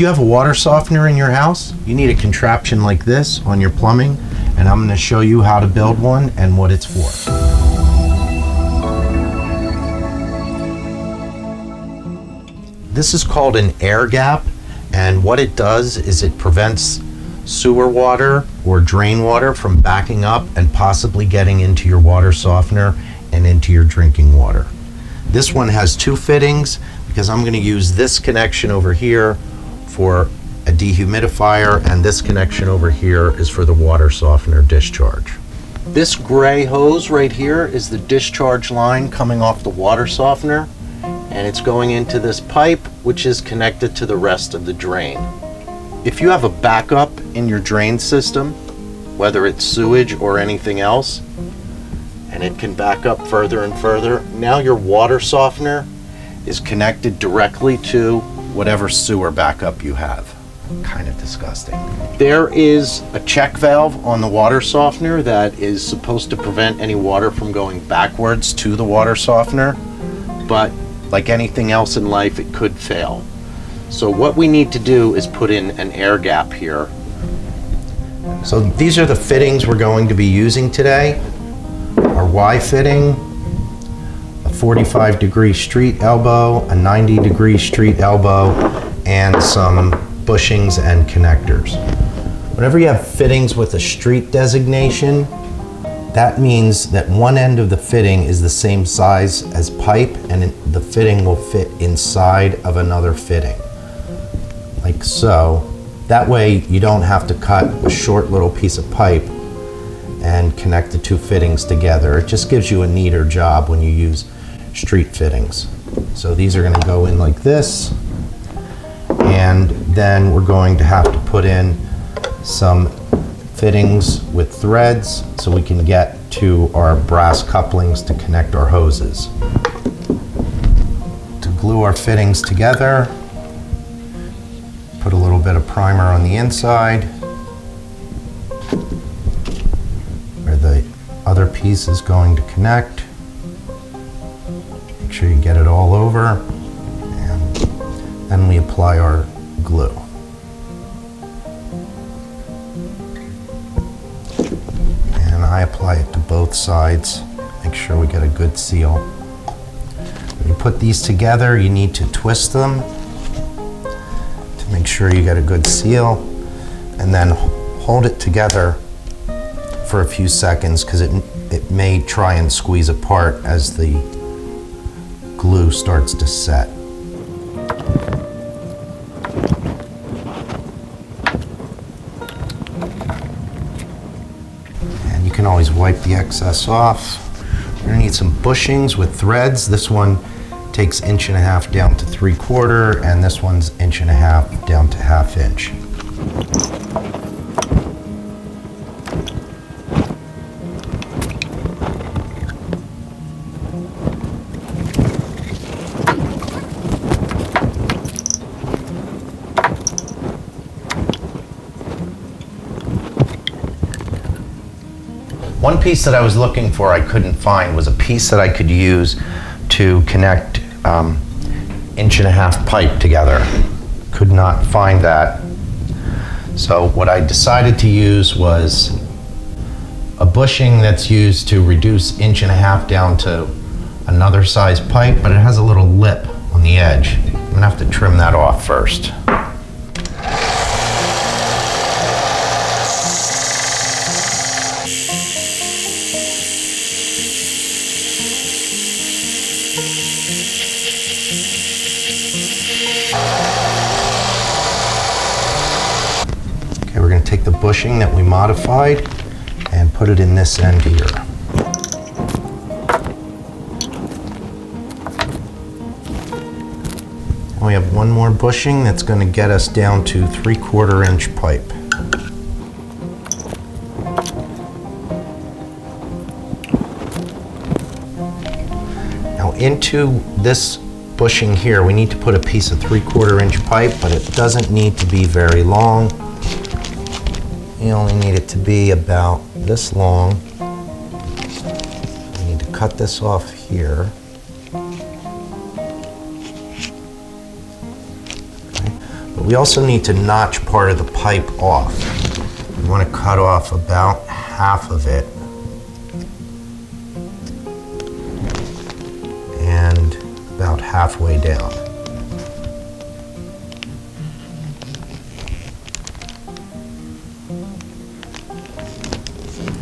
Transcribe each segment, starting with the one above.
you have a water softener in your house, you need a contraption like this on your plumbing, and I'm going to show you how to build one and what it's for. This is called an air gap, and what it does is it prevents sewer water or drain water from backing up and possibly getting into your water softener and into your drinking water. This one has two fittings because I'm going to use this connection over here for a dehumidifier, and this connection over here is for the water softener discharge. This gray hose right here is the discharge line coming off the water softener, and it's going into this pipe which is connected to the rest of the drain. If you have a backup in your drain system, whether it's sewage or anything else, and it can back up further and further, now your water softener is connected directly to whatever sewer backup you have. Kind of disgusting. There is a check valve on the water softener that is supposed to prevent any water from going backwards to the water softener, but like anything else in life, it could fail. So what we need to do is put in an air gap here. So these are the fittings we're going to be using today. Our Y fitting, a 45-degree street elbow, a 90-degree street elbow, and some bushings and connectors. Whenever you have fittings with a street designation, that means that one end of the fitting is the same size as pipe, and the fitting will fit inside of another fitting, like so. That way you don't have to cut a short little piece of pipe and connect the two fittings together. It just gives you a neater job when you use street fittings. So these are going to go in like this, and then we're going to have to put in some fittings with threads so we can get to our brass couplings to connect our hoses. To glue our fittings together, put a little bit of primer on the inside where the other piece is going to connect. Make sure you get it all over, and then we apply our glue. I apply it to both sides. Make sure we get a good seal. When you put these together, you need to twist them to make sure you get a good seal, and then hold it together for a few seconds because it may try and squeeze apart as the glue starts to set. You can always wipe the excess off. We're going to need some bushings with threads. This one takes 1.5 inches down to 3/4, and this one's 1.5 inches down to 1/2 inch. One piece that I was looking for I couldn't find was a piece that I could use to connect 1.5 inch pipe together. Could not find that. So what I decided to use was a bushing that's used to reduce 1.5 inches down to another size pipe, but it has a little lip on the edge. I'm gonna have to trim that off first. Okay, we're going to take the bushing that we modified and put it in this end here. And we have one more bushing that's going to get us down to 3/4 inch pipe. Now into this bushing here, we need to put a piece of 3/4 inch pipe, but it doesn't need to be very long. You only need it to be about this long. We need to cut this off here. Okay. But we also need to notch part of the pipe off. We want to cut off about half of it. And about halfway down.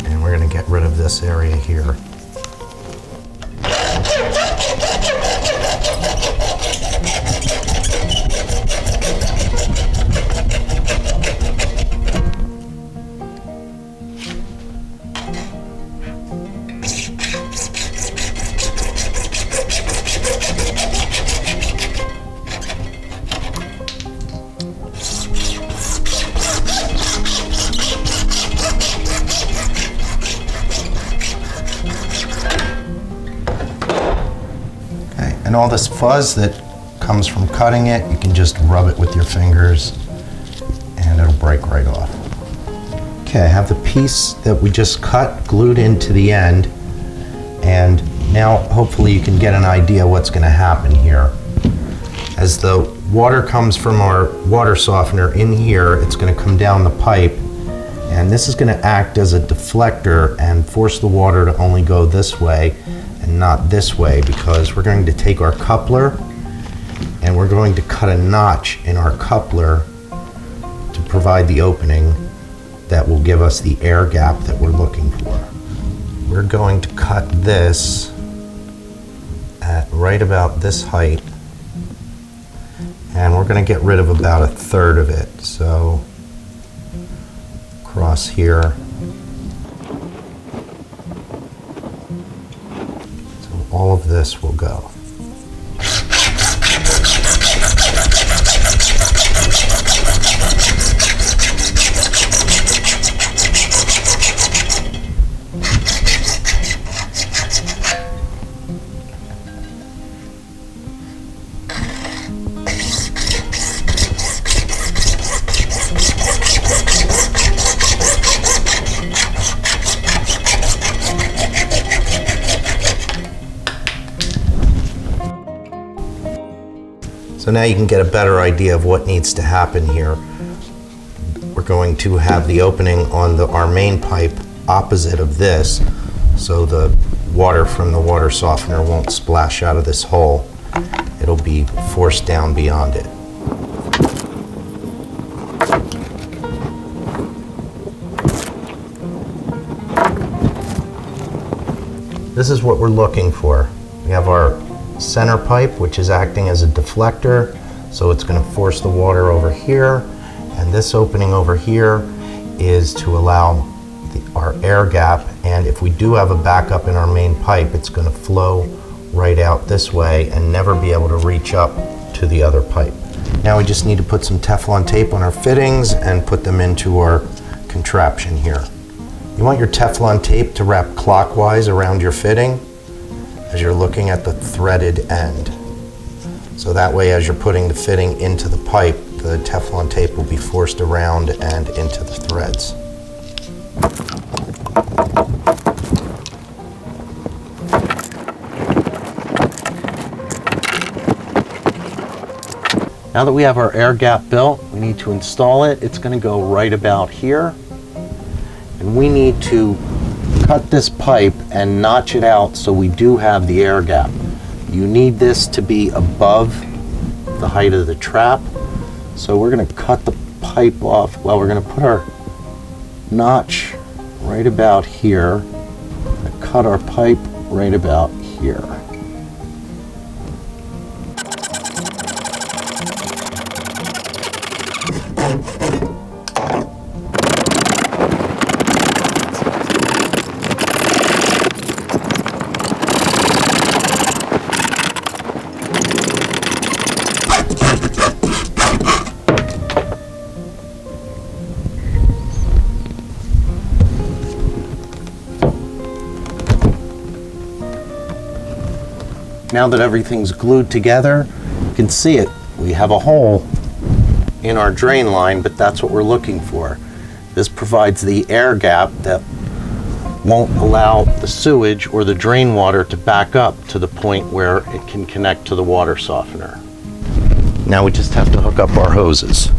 And we're going to get rid of this area here. And all this fuzz that comes from cutting it, you can just rub it with your fingers and it'll break right off. Okay, I have the piece that we just cut glued into the end, and now hopefully you can get an idea what's going to happen here. As the water comes from our water softener in here, it's going to come down the pipe, and this is going to act as a deflector and force the water to only go this way and not this way, because we're going to take our coupler and we're going to cut a notch in our coupler to provide the opening that will give us the air gap that we're looking for. We're going to cut this at right about this height, and we're going to get rid of about 1/3 of it. So across here. All of this will go. So now you can get a better idea of what needs to happen here. We're going to have the opening on our main pipe opposite of this, so the water from the water softener won't splash out of this hole. It'll be forced down beyond it. This is what we're looking for. We have our center pipe, which is acting as a deflector, so it's going to force the water over here, and this opening over here is to allow our air gap, and if we do have a backup in our main pipe, it's going to flow right out this way and never be able to reach up to the other pipe. Now we just need to put some Teflon tape on our fittings and put them into our contraption here. You want your Teflon tape to wrap clockwise around your fitting as you're looking at the threaded end. So that way, as you're putting the fitting into the pipe, the Teflon tape will be forced around and into the threads. Now that we have our air gap built, we need to install it. It's going to go right about here. And we need to cut this pipe and notch it out so we do have the air gap. You need this to be above the height of the trap. So we're going to cut the pipe off. Well, we're going to put our notch right about here. And cut our pipe right about here. Now that everything's glued together, you can see it. We have a hole in our drain line, but that's what we're looking for. This provides the air gap that won't allow the sewage or the drain water to back up to the point where it can connect to the water softener. Now we just have to hook up our hoses.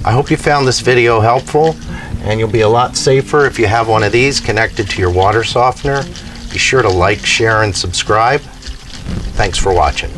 I hope you found this video helpful, and you'll be a lot safer if you have one of these connected to your water softener. Be sure to like, share, and subscribe. Thanks for watching.